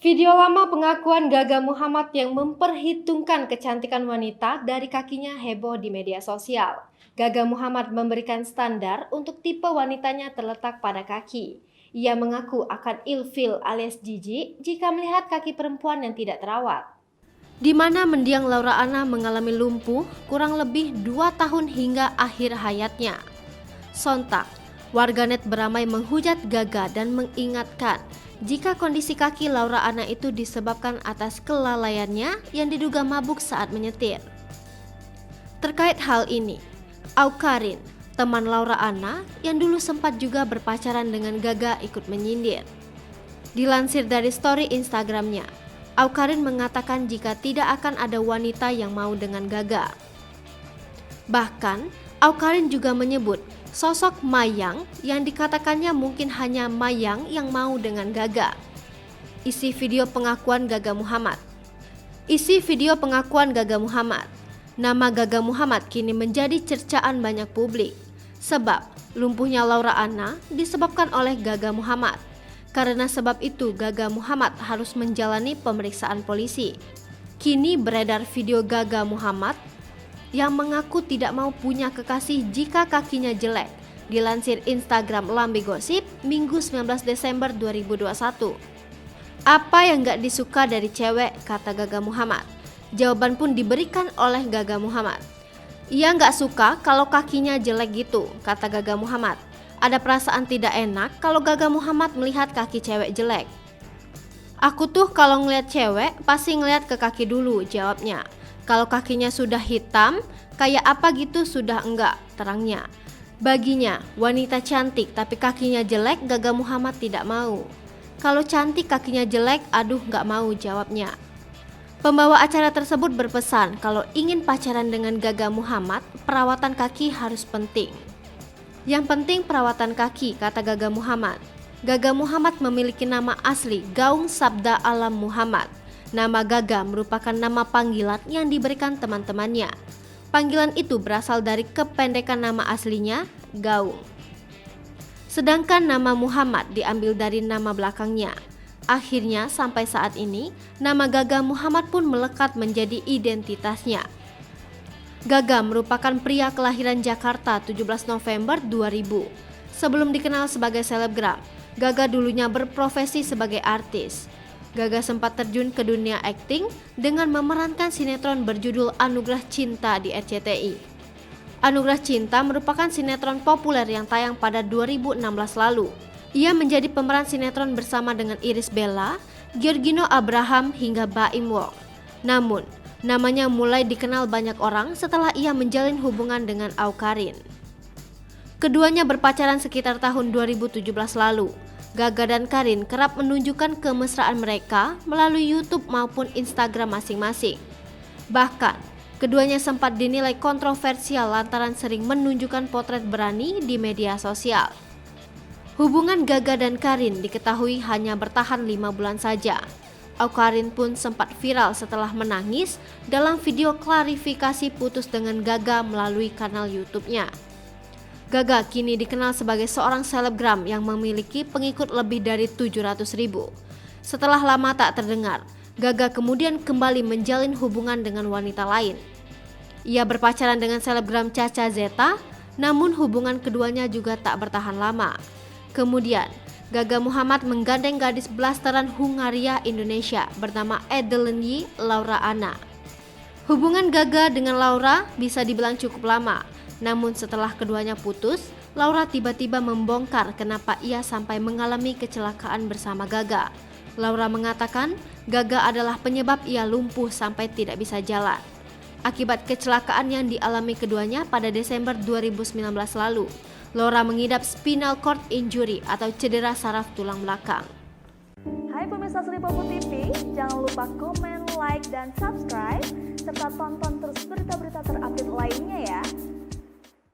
Video lama pengakuan Gaga Muhammad yang memperhitungkan kecantikan wanita dari kakinya heboh di media sosial. Gaga Muhammad memberikan standar untuk tipe wanitanya terletak pada kaki. Ia mengaku akan ilfil alias jijik jika melihat kaki perempuan yang tidak terawat. Di mana mendiang Laura Anna mengalami lumpuh kurang lebih 2 tahun hingga akhir hayatnya. Sontak, warganet beramai menghujat Gaga dan mengingatkan jika kondisi kaki Laura Anna itu disebabkan atas kelalaiannya yang diduga mabuk saat menyetir. Terkait hal ini, Awkarin, teman Laura Anna yang dulu sempat juga berpacaran dengan Gaga, ikut menyindir. Dilansir dari story Instagramnya, Awkarin mengatakan jika tidak akan ada wanita yang mau dengan Gaga. Bahkan, Awkarin juga menyebut sosok Mayang yang dikatakannya mungkin hanya Mayang yang mau dengan Gaga. Isi video pengakuan Gaga Muhammad. Nama Gaga Muhammad kini menjadi cercaan banyak publik. Sebab lumpuhnya Laura Anna disebabkan oleh Gaga Muhammad. Karena sebab itu Gaga Muhammad harus menjalani pemeriksaan polisi. Kini beredar video Gaga Muhammad yang mengaku tidak mau punya kekasih jika kakinya jelek. Dilansir Instagram Lambe Gosip, Minggu 19 Desember 2021. Apa yang gak disuka dari cewek, kata Gaga Muhammad. Jawaban pun diberikan oleh Gaga Muhammad. Ia gak suka kalau kakinya jelek gitu, kata Gaga Muhammad. Ada perasaan tidak enak kalau Gaga Muhammad melihat kaki cewek jelek. Aku tuh kalau ngeliat cewek pasti ngeliat ke kaki dulu, jawabnya. Kalau kakinya sudah hitam, kayak apa gitu sudah enggak, terangnya. Baginya, wanita cantik tapi kakinya jelek, Gaga Muhammad tidak mau. Kalau cantik kakinya jelek, aduh enggak mau, jawabnya. Pembawa acara tersebut berpesan kalau ingin pacaran dengan Gaga Muhammad, perawatan kaki harus penting. Yang penting perawatan kaki, kata Gaga Muhammad. Gaga Muhammad memiliki nama asli Gaung Sabda Alam Muhammad. Nama Gaga merupakan nama panggilan yang diberikan teman-temannya. Panggilan itu berasal dari kependekan nama aslinya, Gaung. Sedangkan nama Muhammad diambil dari nama belakangnya. Akhirnya sampai saat ini, nama Gaga Muhammad pun melekat menjadi identitasnya. Gaga merupakan pria kelahiran Jakarta 17 November 2000. Sebelum dikenal sebagai selebgram, Gaga dulunya berprofesi sebagai artis. Gaga sempat terjun ke dunia akting dengan memerankan sinetron berjudul Anugerah Cinta di RCTI. Anugerah Cinta merupakan sinetron populer yang tayang pada 2016 lalu. Ia menjadi pemeran sinetron bersama dengan Irish Bella, Georgino Abraham hingga Baim Wong. Namun, namanya mulai dikenal banyak orang setelah ia menjalin hubungan dengan Awkarin. Keduanya berpacaran sekitar tahun 2017 lalu. Gaga dan Karin kerap menunjukkan kemesraan mereka melalui YouTube maupun Instagram masing-masing. Bahkan, keduanya sempat dinilai kontroversial lantaran sering menunjukkan potret berani di media sosial. Hubungan Gaga dan Karin diketahui hanya bertahan 5 bulan saja. Awkarin pun sempat viral setelah menangis dalam video klarifikasi putus dengan Gaga melalui kanal YouTube-nya. Gaga kini dikenal sebagai seorang selebgram yang memiliki pengikut lebih dari 700.000. Setelah lama tak terdengar, Gaga kemudian kembali menjalin hubungan dengan wanita lain. Ia berpacaran dengan selebgram Caca Zeta, namun hubungan keduanya juga tak bertahan lama. Kemudian, Gaga Muhammad menggandeng gadis blasteran Hungaria Indonesia bernama Edelenyi Laura Anna. Hubungan Gaga dengan Laura bisa dibilang cukup lama. Namun setelah keduanya putus, Laura tiba-tiba membongkar kenapa ia sampai mengalami kecelakaan bersama Gaga. Laura mengatakan Gaga adalah penyebab ia lumpuh sampai tidak bisa jalan. Akibat kecelakaan yang dialami keduanya pada Desember 2019 lalu, Laura mengidap spinal cord injury atau cedera saraf tulang belakang. Hai pemirsa Sri Popo TV, jangan lupa komen, like, dan subscribe, serta tonton terus berita-berita terupdate lainnya ya.